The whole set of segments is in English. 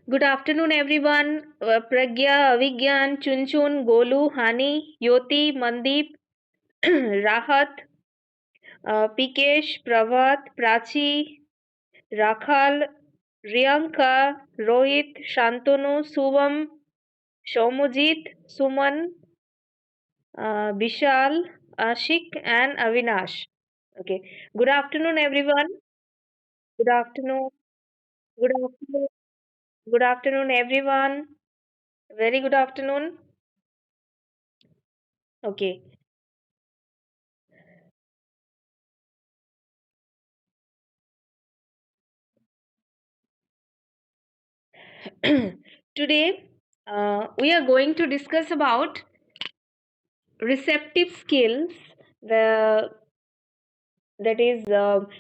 Good afternoon, everyone. Pragya, Avigyan, Chunchun, Golu, Hani, Yoti, Mandeep, Rahat, Pikesh, Pravat, Prachi, Rakhal, Riyanka, Rohit, Shantanu, Suvam, Shomujit, Suman, Bishal, Ashik, and Avinash. Okay. Good afternoon, everyone. Good afternoon. Good afternoon. Good afternoon, everyone. Very good afternoon. Okay. Today, we are going to discuss about receptive skills, the that is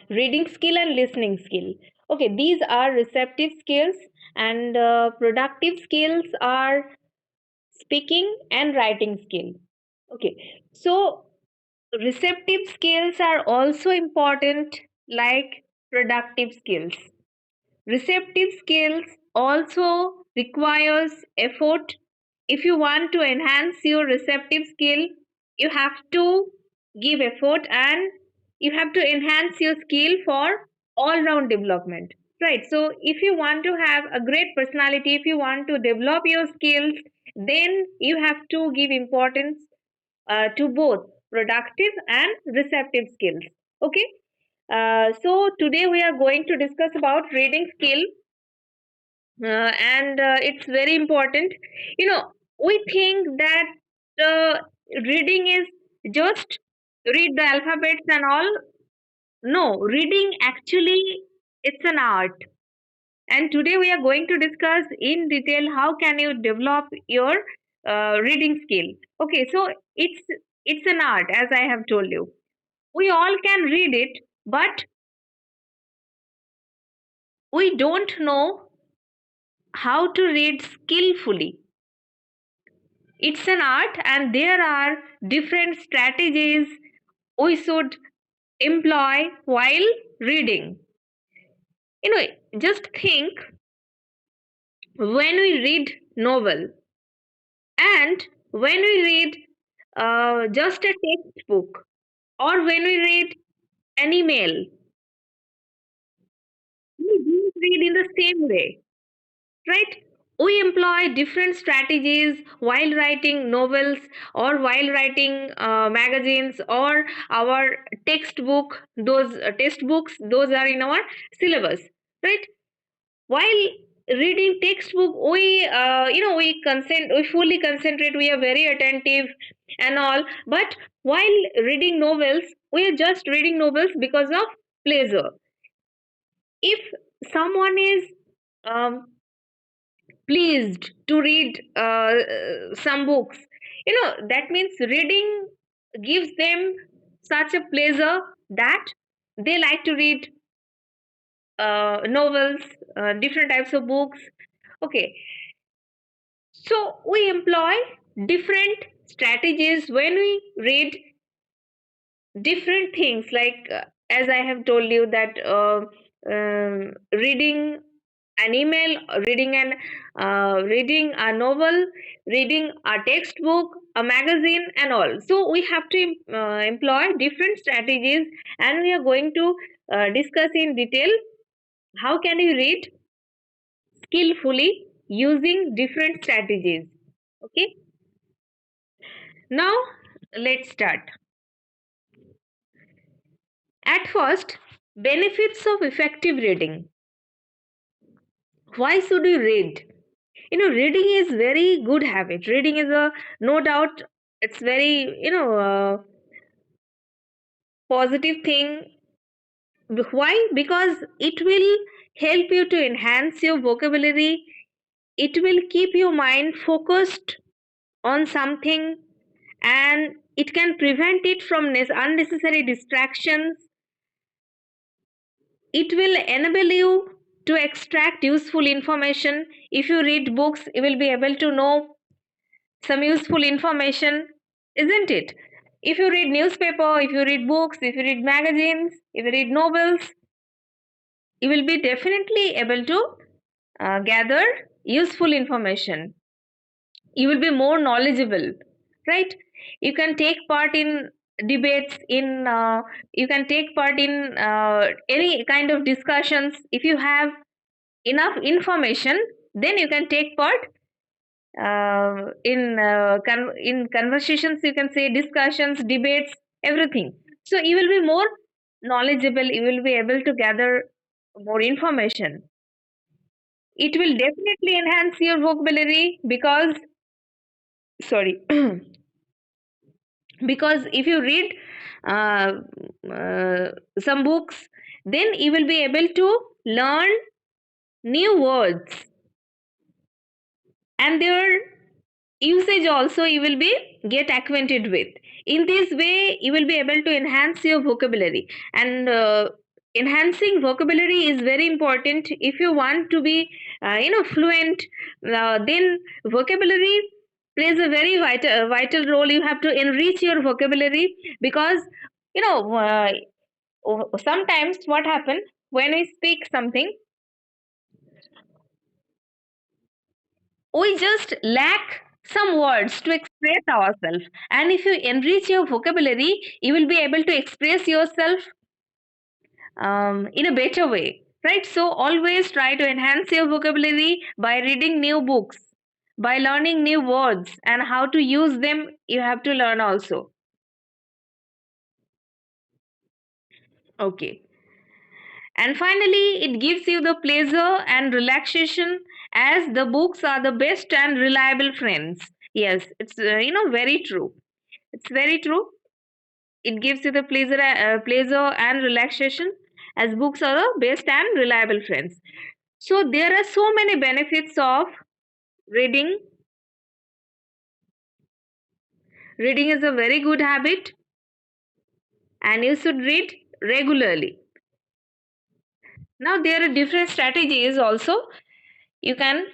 reading skill and listening skill. Okay, these are receptive skills, and productive skills are speaking and writing skill. Okay, so receptive skills are also important like productive skills. Receptive skills also requires effort. If you want to enhance your receptive skill, you have to give effort and you have to enhance your skill for all round development. Right. So if you want to have a great personality, if you want to develop your skills, then you have to give importance to both productive and receptive skills. Okay. So today we are going to discuss about reading skill, and it's very important. You know, we think that reading is just read the alphabets and all. No, reading actually it's an art. And today we are going to discuss in detail how can you develop your reading skill. Okay, so it's an art, as I have told you. We all can read it, but we don't know how to read skillfully. It's an art, and there are different strategies we should employ while reading. You know, just think, when we read novel and when we read just a textbook, or when we read an email, we don't read in the same way, right? We employ different strategies while writing novels, or while writing magazines, or our textbook. Those textbooks, those are in our syllabus, right? While reading textbook, we fully concentrate, we are very attentive and all. But while reading novels, we are just reading novels because of pleasure. If someone is um, pleased to read some books, that means reading gives them such a pleasure that they like to read novels, different types of books. Okay, so we employ different strategies when we read different things, like as I have told you that reading an email, reading a novel, reading a textbook, a magazine, and all. So we have to employ different strategies, and we are going to discuss in detail how can you read skillfully using different strategies. Okay, now let's start. At first, benefits of effective reading. Why should we read? Reading is very good habit. Reading is a, no doubt, it's very, positive thing. Why? Because it will help you to enhance your vocabulary. It will keep your mind focused on something, and it can prevent it from unnecessary distractions. It will enable you to extract useful information. If you read books, you will be able to know some useful information, isn't it? If you read newspaper, if you read books, if you read magazines, if you read novels, you will be definitely able to gather useful information. You will be more knowledgeable, right? You can take part in debates, in you can take part in any kind of discussions. If you have enough information, then you can take part in conversations, you can say discussions, debates, everything. So you will be more knowledgeable, you will be able to gather more information. It will definitely enhance your vocabulary, because sorry, because if you read uh, some books, then you will be able to learn new words, and their usage also you will be get acquainted with. In this way you will be able to enhance your vocabulary, and enhancing vocabulary is very important. If you want to be fluent, then vocabulary plays a very vital role. You have to enrich your vocabulary, because you know uh, sometimes what happens, when we speak something, we just lack some words to express ourselves. And if you enrich your vocabulary, you will be able to express yourself in a better way, right? So always try to enhance your vocabulary by reading new books, by learning new words, and how to use them you have to learn also. Okay, and finally it gives you the pleasure and relaxation, as the books are the best and reliable friends. Yes, it's very true. It's very true. It gives you the pleasure and relaxation, as books are the best and reliable friends. So there are so many benefits of reading. Reading is a very good habit, and you should read regularly. Now there are different strategies also. You can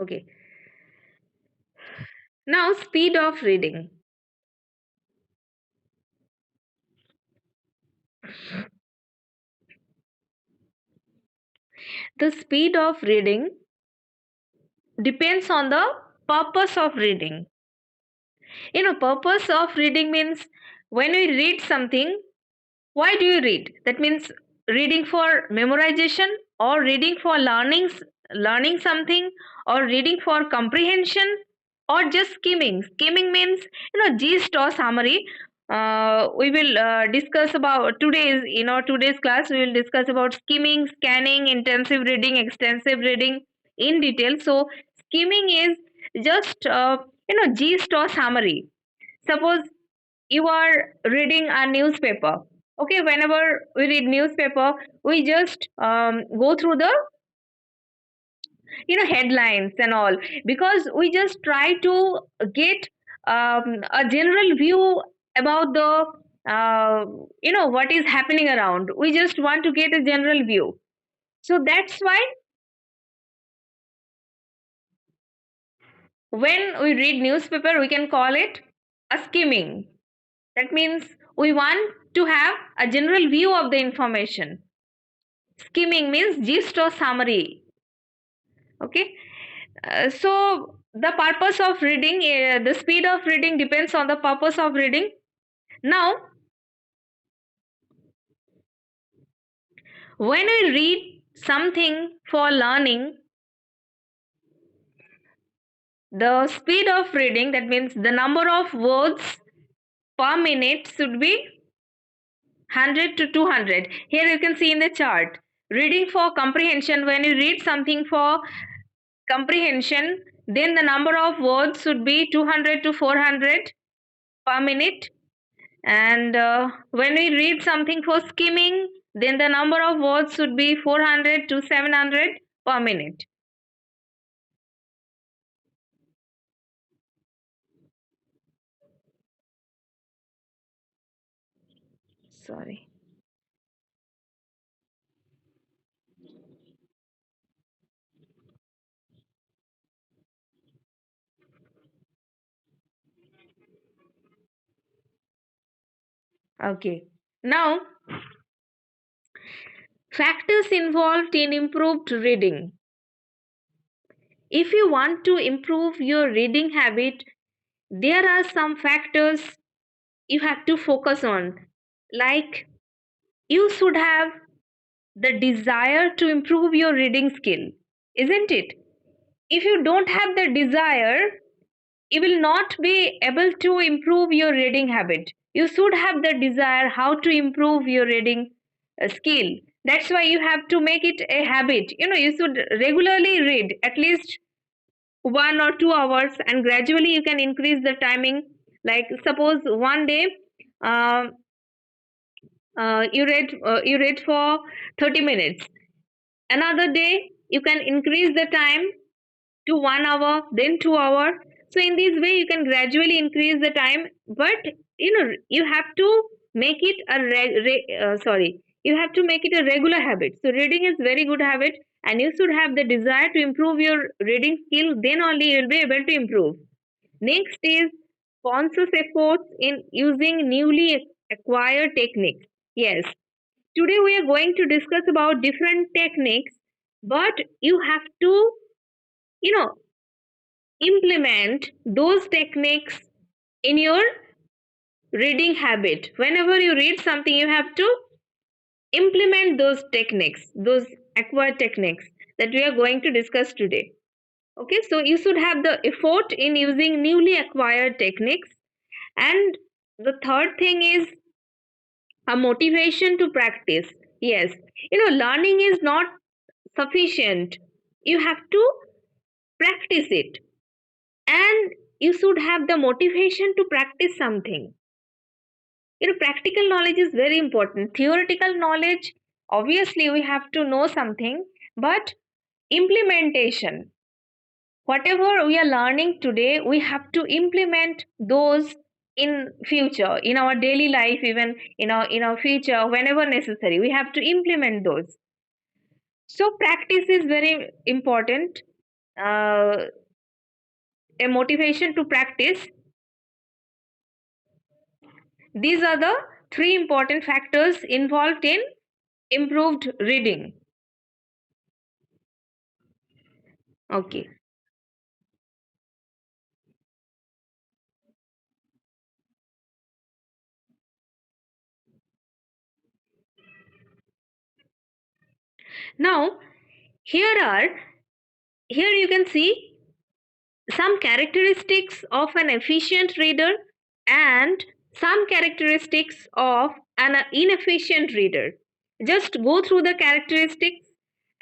okay. Now speed of reading. The speed of reading depends on the purpose of reading. Purpose of reading means when we read something, why do you read? That means reading for memorization, or reading for learning something, or reading for comprehension, or just skimming. Skimming means gist or summary. We will discuss about today's today's class. We will discuss about skimming, scanning, intensive reading, extensive reading in detail. So skimming is just gist or summary. Suppose you are reading a newspaper. Okay, whenever we read newspaper, we just go through the headlines and all, because we just try to get a general view about the what is happening around. We just want to get a general view. So that's why when we read newspaper, we can call it a skimming. That means we want to have a general view of the information. Skimming means gist or summary. Okay. So the purpose of reading, the speed of reading depends on the purpose of reading. Now, when we read something for learning, the speed of reading, that means the number of words per minute, should be 100 to 200. Here you can see in the chart. Reading for comprehension, when you read something for comprehension, then the number of words should be 200 to 400 per minute. And when we read something for skimming, then the number of words should be 400 to 700 per minute. Sorry. Okay. Now, factors involved in improved reading. If you want to improve your reading habit, there are some factors you have to focus on. Like, you should have the desire to improve your reading skill, isn't it? If you don't have the desire, you will not be able to improve your reading habit. You should have the desire how to improve your reading skill. That's why you have to make it a habit. You should regularly read at least 1 or 2 hours, and gradually you can increase the timing. Like, suppose one day uh, you read for 30 minutes. Another day you can increase the time to 1 hour, then 2 hour. So in this way you can gradually increase the time, but you have to make it you have to make it a regular habit. So reading is very good habit, and you should have the desire to improve your reading skill, then only you will be able to improve. Next is conscious efforts in using newly acquired techniques. Yes, today we are going to discuss about different techniques, but you have to you know implement those techniques in your reading habit. Whenever you read something, you have to implement those techniques, those acquired techniques that we are going to discuss today. Okay, so you should have the effort in using newly acquired techniques. And the third thing is a motivation to practice. Yes, learning is not sufficient. You have to practice it, and you should have the motivation to practice something. Practical knowledge is very important. Theoretical knowledge, obviously we have to know something, but implementation, whatever we are learning today, we have to implement those in future, in our daily life, even in our future, whenever necessary we have to implement those. So practice is very important. uh, a motivation to practice. These are the three important factors involved in improved reading. Okay. Now, here are here you can see some characteristics of an efficient reader and some characteristics of an inefficient reader. Just go through the characteristics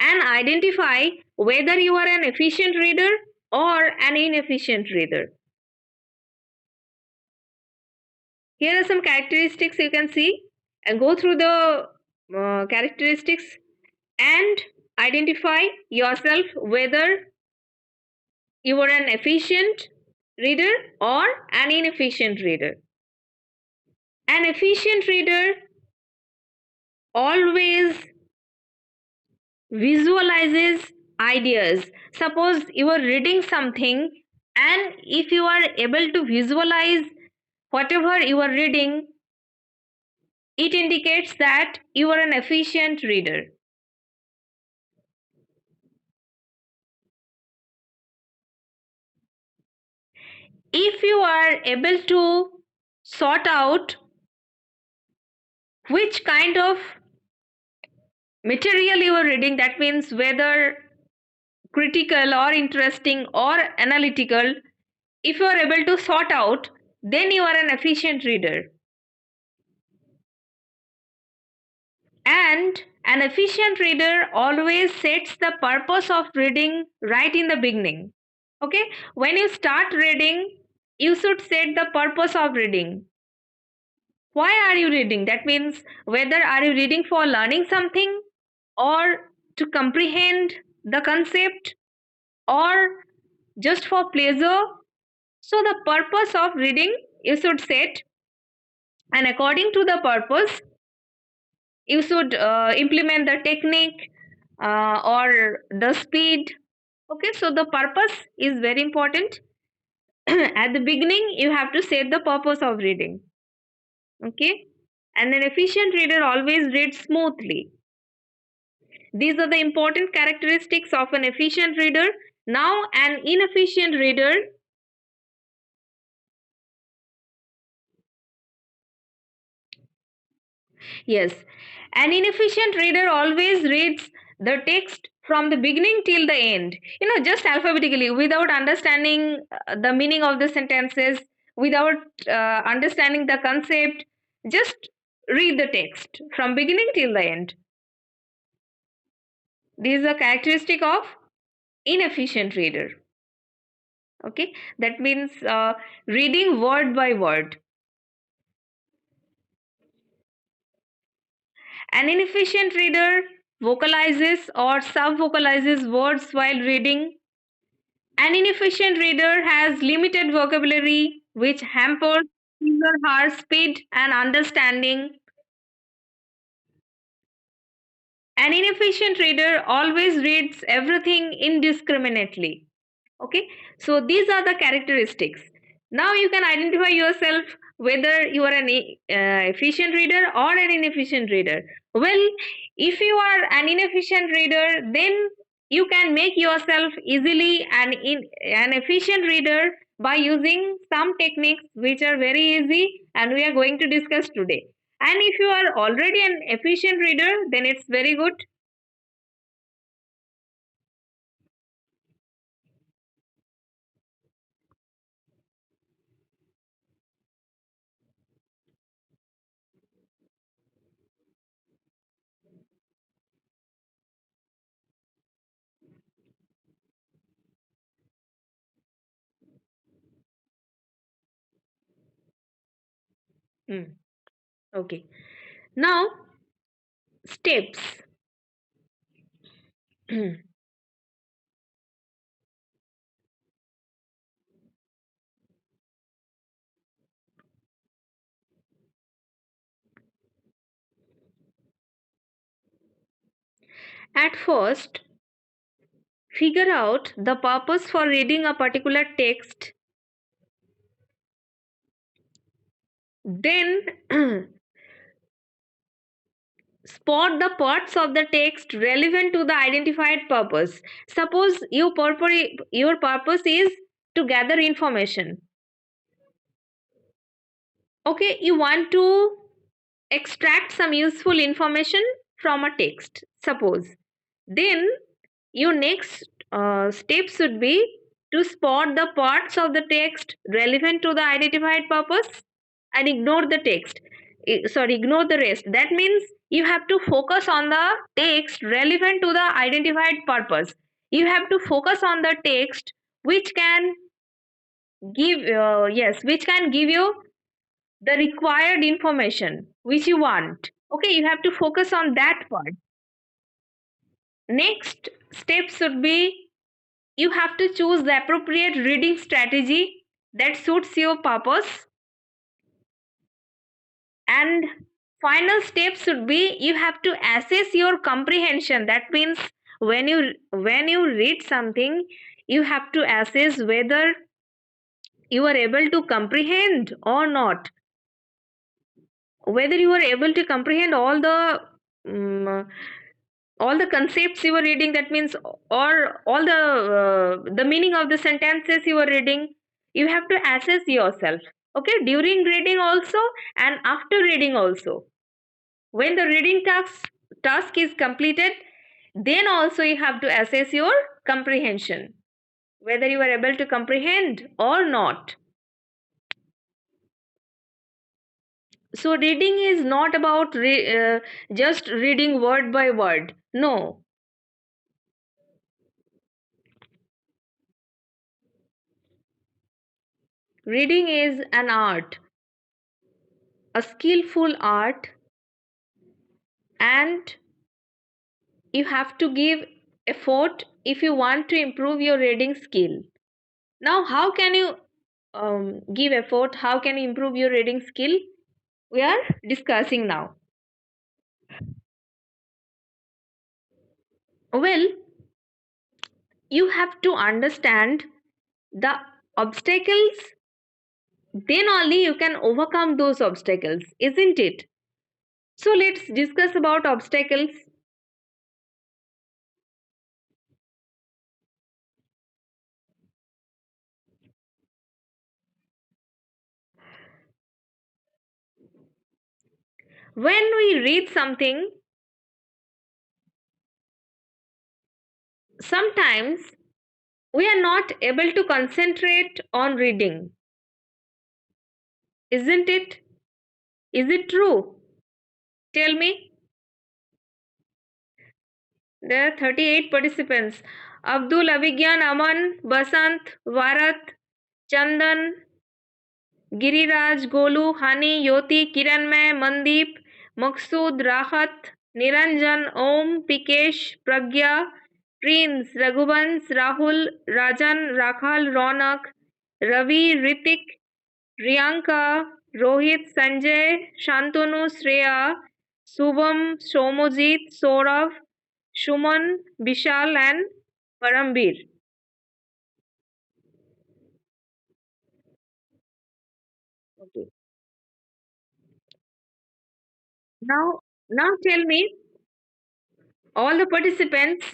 and identify whether you are an efficient reader or an inefficient reader. Here are some characteristics you can see, and go through the characteristics and identify yourself whether you are an efficient reader or an inefficient reader. An efficient reader always visualizes ideas. Suppose you are reading something, and if you are able to visualize whatever you are reading, it indicates that you are an efficient reader. If you are able to sort out which kind of material you are reading, that means whether critical or interesting or analytical, if you are able to sort out, then you are an efficient reader. And an efficient reader always sets the purpose of reading right in the beginning. Okay, when you start reading, you should set the purpose of reading. Why are you reading? That means whether are you reading for learning something or to comprehend the concept or just for pleasure. So the purpose of reading you should set, and according to the purpose you should implement the technique or the speed. Okay, so the purpose is very important. At the beginning you have to set the purpose of reading. Okay, and an efficient reader always reads smoothly. These are the important characteristics of an efficient reader. Now an inefficient reader, yes, an inefficient reader always reads the text from the beginning till the end, just alphabetically, without understanding the meaning of the sentences, without understanding the concept. Just read the text from beginning till the end. This is a characteristic of inefficient reader. Okay, that means reading word by word. An inefficient reader vocalizes or sub-vocalizes words while reading. An inefficient reader has limited vocabulary which hampers his or her speed and understanding. An inefficient reader always reads everything indiscriminately. Okay, so these are the characteristics. Now you can identify yourself whether you are an efficient reader or an inefficient reader. Well, if you are an inefficient reader, then you can make yourself easily an efficient reader by using some techniques which are very easy and we are going to discuss today. And if you are already an efficient reader, then it's very good. Hmm. Okay. Now, steps. At first, figure out the purpose for reading a particular text. Then spot the parts of the text relevant to the identified purpose. Suppose your purpose is to gather information. Okay, you want to extract some useful information from a text, suppose. Then your next step should be to spot the parts of the text relevant to the identified purpose and ignore the text. Ignore the rest. That means you have to focus on the text relevant to the identified purpose. You have to focus on the text which can which can give you the required information which you want. Okay, you have to focus on that part. Next step should be you have to choose the appropriate reading strategy that suits your purpose. And final step should be you have to assess your comprehension. That means when you read something, you have to assess whether you are able to comprehend or not, whether you are able to comprehend um, all the concepts you are reading. That means, or all the meaning of the sentences you are reading. You have to assess yourself, okay, during reading also and after reading also. When the reading task is completed, then also you have to assess your comprehension, whether you are able to comprehend or not. So reading is not about just reading word by word. No, reading is an art, a skillful art, and you have to give effort if you want to improve your reading skill. Now, how can you give effort? How can you improve your reading skill? We are discussing now. Well, you have to understand the obstacles, then only you can overcome those obstacles, isn't it? So let's discuss about obstacles. When we read something, sometimes we are not able to concentrate on reading, isn't it? Is it true? Tell me. There are 38 participants. Abdul, Abhigyan, Aman, Basant, Varat, Chandan, Giriraj, Golu, हानि, योति, किरणमय, Mandeep, Maqsood, Rahat, Niranjan, Om, Pikesh, Pragya, Prince, Raghuvansh, Rahul, Rajan, Rakhal, Raunak, Ravi, Hrithik, Priyanka, Rohit, Sanjay, Shantanu, Shreya, Shubham, Somojit, Saurabh, Suman, Vishal and Parambir. Okay. Now tell me, all the participants.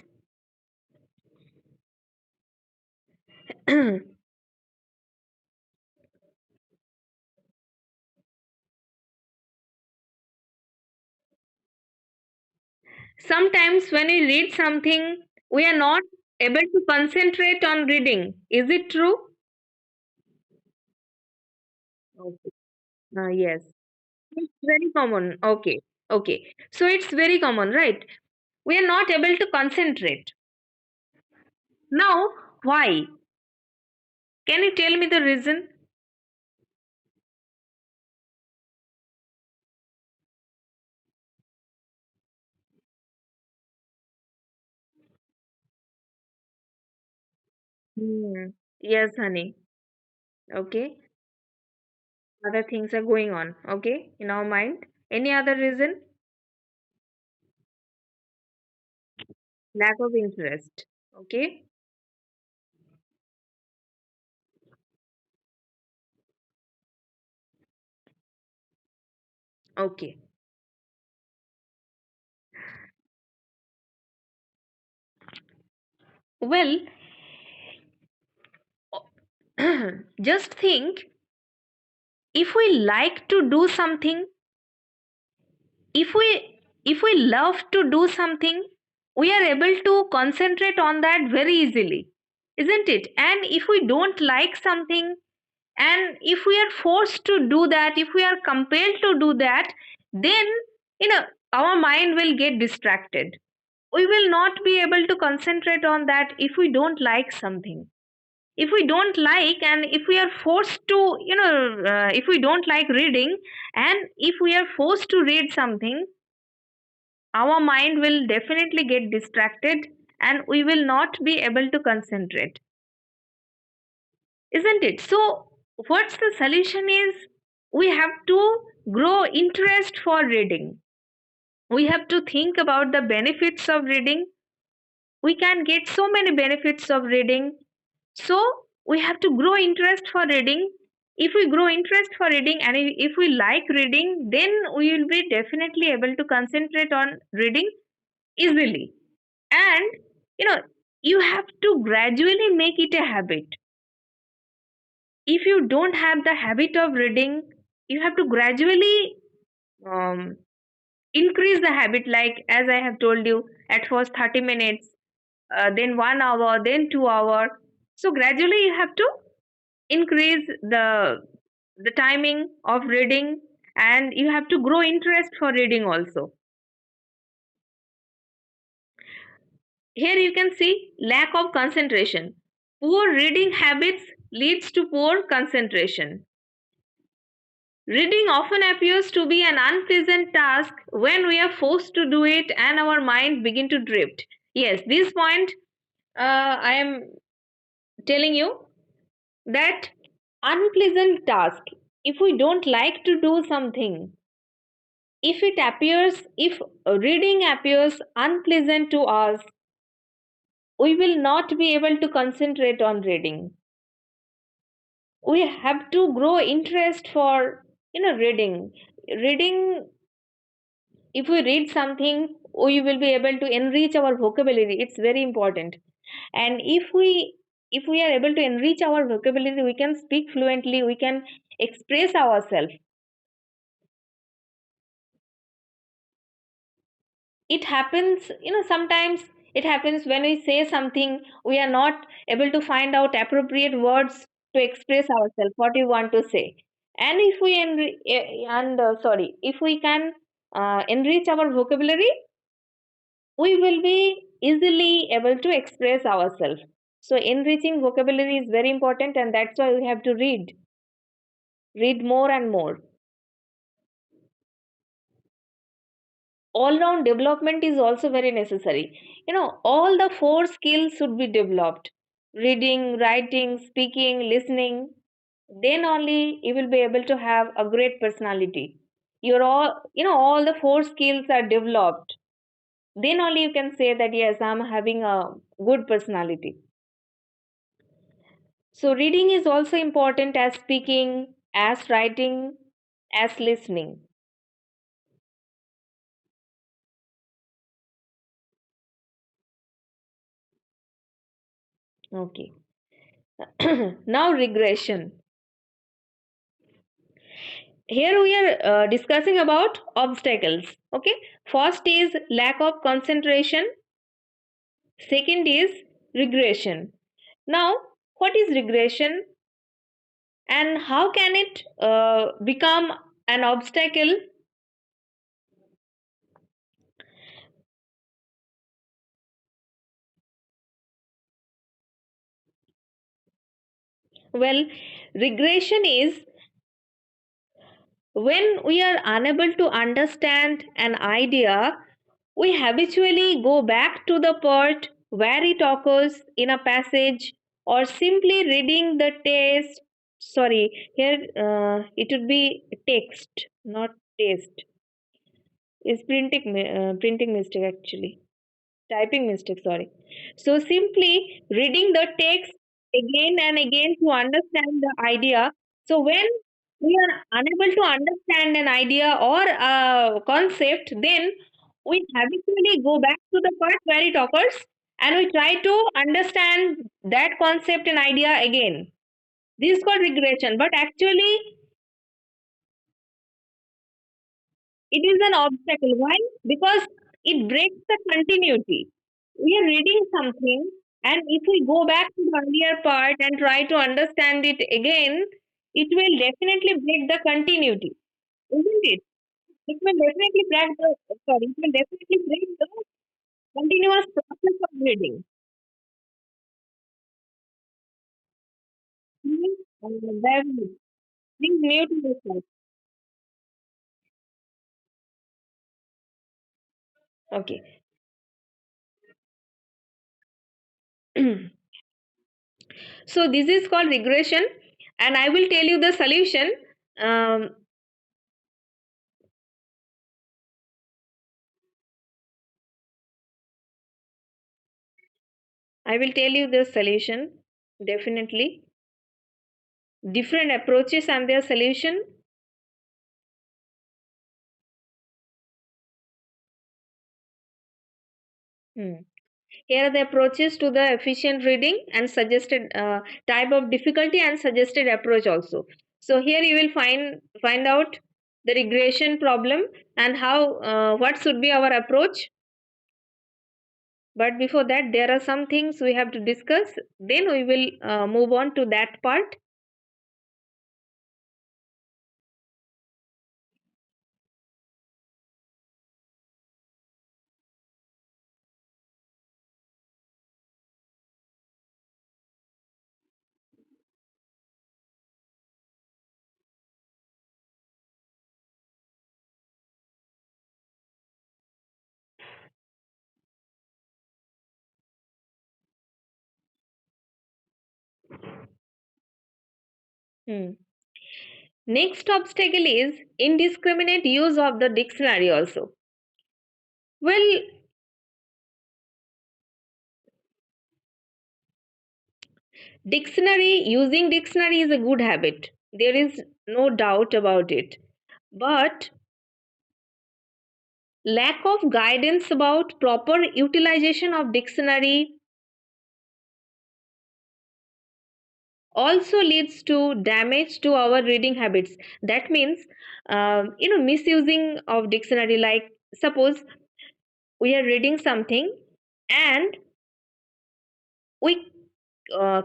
Sometimes when we read something, we are not able to concentrate on reading. Is it true? Okay. Yes. It's very common. Okay. Okay. So it's very common, right? We are not able to concentrate. Now, why? Can you tell me the reason? Hmm. Yes, honey. Okay. Other things are going on. Okay. In our mind. Any other reason? Lack of interest. Okay. Okay. Well, just think, if we like to do something, if we if we love to do something, we are able to concentrate on that very easily, isn't it? And if we don't like something, and if we are forced to do that, if we are compelled to do that, then you know our mind will get distracted. We will not be able to concentrate on that if we don't like something. If we don't like, and if we are forced to, if we don't like reading, and if we are forced to read something, our mind will definitely get distracted, and we will not be able to concentrate, isn't it? So what's the solution is, we have to grow interest for reading. We have to think about the benefits of reading. We can get so many benefits of reading. So we have to grow interest for reading. If we grow interest for reading, and if we like reading, then we will be definitely able to concentrate on reading easily. And you know you have to gradually make it a habit. If you don't have the habit of reading, you have to gradually um, increase the habit, like as I have told you, at first 30 minutes, then 1 hour, then 2 hour. So gradually you have to increase the timing of reading, and you have to grow interest for reading also. Here you can see lack of concentration. Poor reading habits leads to poor concentration. Reading often appears to be an unpleasant task when we are forced to do it and our mind begin to drift. Yes, this point, I am telling you that unpleasant task, if we don't like to do something, if reading appears unpleasant to us, we will not be able to concentrate on reading. We have to grow interest for reading. Reading, if we read something, we will be able to enrich our vocabulary. It's very important. And if we are able to enrich our vocabulary, we can speak fluently, we can express ourselves. It happens, sometimes it happens when we say something, we are not able to find out appropriate words to express ourselves what we want to say. And if we sorry, if we can enrich our vocabulary, we will be easily able to express ourselves. So enriching vocabulary is very important, and that's why we have to read more and more. All round development is also very necessary. All the four skills should be developed: reading, writing, speaking, listening. Then only you will be able to have a great personality. You're all the four skills are developed, then only you can say that yes, I'm having a good personality. So reading is also important as speaking, as writing, as listening. Okay. Now regression. Here we are discussing about obstacles. Okay. First is lack of concentration. Second is regression. Now, what is regression and how can it become an obstacle? Well, regression is when we are unable to understand an idea, we habitually go back to the part where it occurs in a passage, or simply reading the text. Sorry, here it would be text, not taste. Is printing mistake actually. Typing mistake, sorry. So simply reading the text again and again to understand the idea. So when we are unable to understand an idea or a concept, then we habitually go back to the part where it occurs, and we try to understand that concept and idea again. This is called regression, but actually it is an obstacle. Why? Because it breaks the continuity. We are reading something, and if we go back to the earlier part and try to understand it again, it will definitely break the continuity, isn't it? It will definitely break the sorry, it will definitely break the continuous process of reading. Please mute yourself. Okay. So this is called regression, and I will tell you the solution. Um, I will tell you the solution. Definitely, different approaches and their solution. Hmm. Here are the approaches to the efficient reading and suggested type of difficulty and suggested approach also. So here you will find out the regression problem and how what should be our approach. But before that, there are some things we have to discuss. Then we will move on to that part. Hmm. Next obstacle is indiscriminate use of the dictionary also. Well, using dictionary is a good habit. There is no doubt about it. But lack of guidance about proper utilization of dictionary also leads to damage to our reading habits. That means, misusing of dictionary. Like suppose we are reading something and we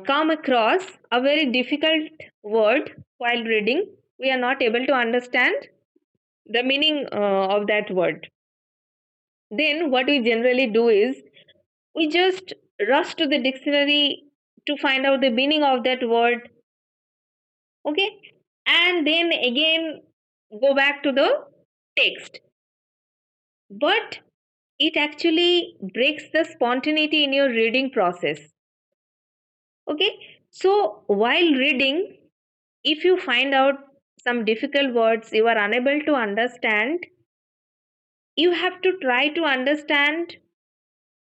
come across a very difficult word while reading. We are not able to understand the meaning of that word. Then what we generally do is we just rush to the dictionary to find out the meaning of that word, okay, and then again go back to the text. But it actually breaks the spontaneity in your reading process, okay. So while reading, if you find out some difficult words you are unable to understand, you have to try to understand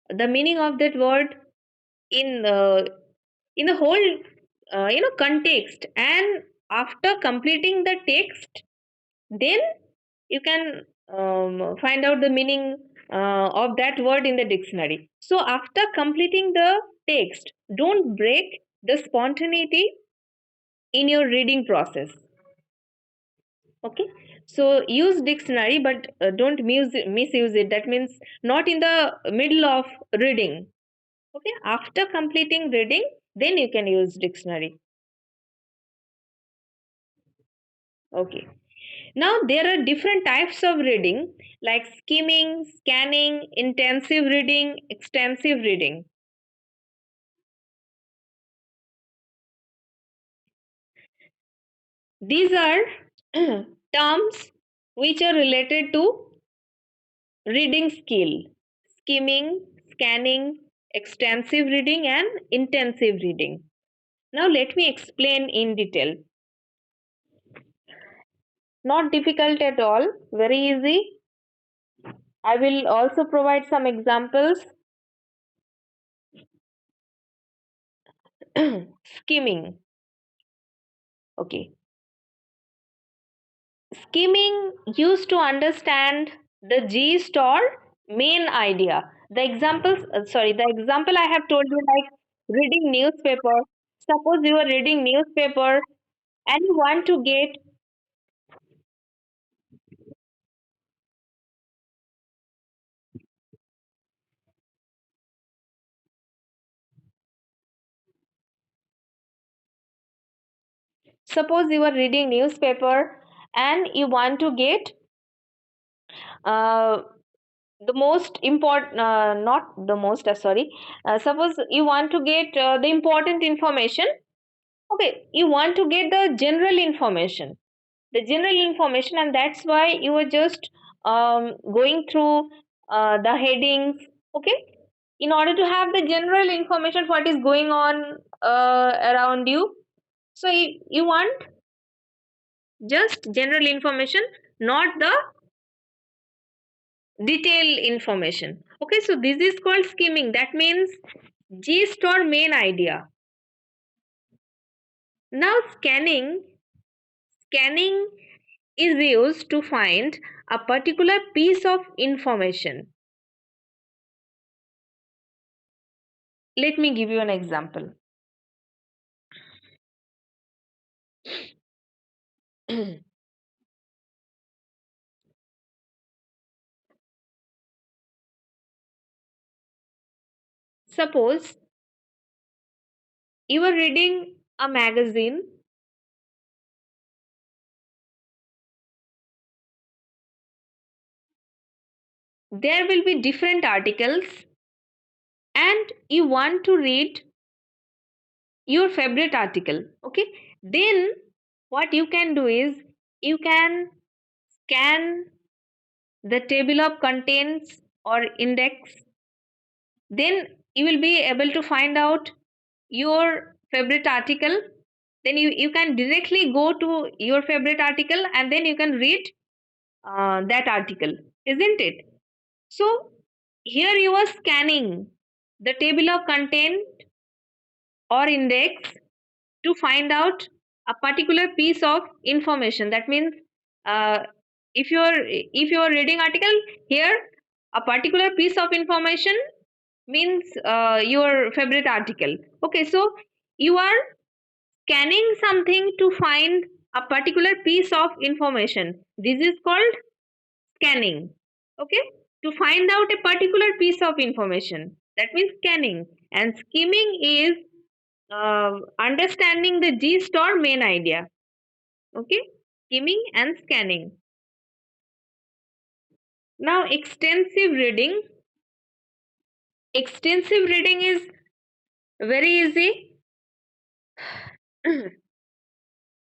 the meaning of that word in in a whole context, and after completing the text, then you can find out the meaning of that word in the dictionary. So after completing the text, don't break the spontaneity in your reading process, okay. So use dictionary, but don't misuse it. That means not in the middle of reading, okay. After completing reading, then you can use dictionary, okay. Now there are different types of reading like skimming, scanning, intensive reading, extensive reading. These are terms which are related to reading skill: skimming, scanning, extensive reading, and intensive reading. Now let me explain in detail. Not difficult at all, very easy. I will also provide some examples. Skimming. Okay. Skimming used to understand the gist or main idea. The example I have told you, like reading newspaper. Suppose you are reading newspaper and you want to get, suppose you are reading newspaper and you want to get uh, the most important, not the most, sorry, suppose you want to get the important information. Okay, you want to get the general information, and that's why you are just going through the headings. Okay, in order to have the general information what is going on around you. So you want just general information, not the detailed information. Okay, so this is called skimming. That means gist or main idea. Now scanning is used to find a particular piece of information. Let me give you an example. Suppose you are reading a magazine. There will be different articles, and you want to read your favorite article. Okay, then what you can do is you can scan the table of contents or index. Then you will be able to find out your favorite article. Then you can directly go to your favorite article and then you can read that article, isn't it? So here you are scanning the table of content or index to find out a particular piece of information. That means uh, if you are reading article here, a particular piece of information means your favorite article. Okay, so you are scanning something to find a particular piece of information. This is called scanning. Okay, to find out a particular piece of information, that means scanning. And skimming is understanding the gist or main idea. Okay, skimming and scanning. Now extensive reading is very easy.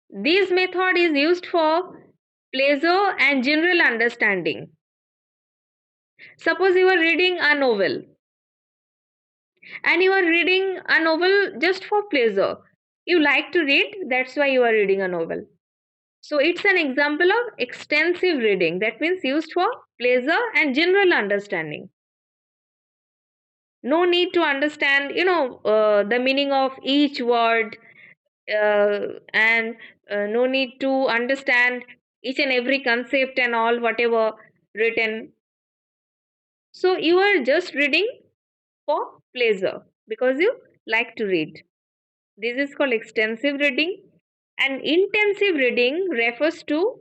This method is used for pleasure and general understanding. Suppose you are reading a novel and you are reading a novel just for pleasure. You like to read, that's why you are reading a novel. So it's an example of extensive reading, that means used for pleasure and general understanding. No need to understand, the meaning of each word, and no need to understand each and every concept and all whatever written. So you are just reading for pleasure because you like to read. This is called extensive reading. And intensive reading refers to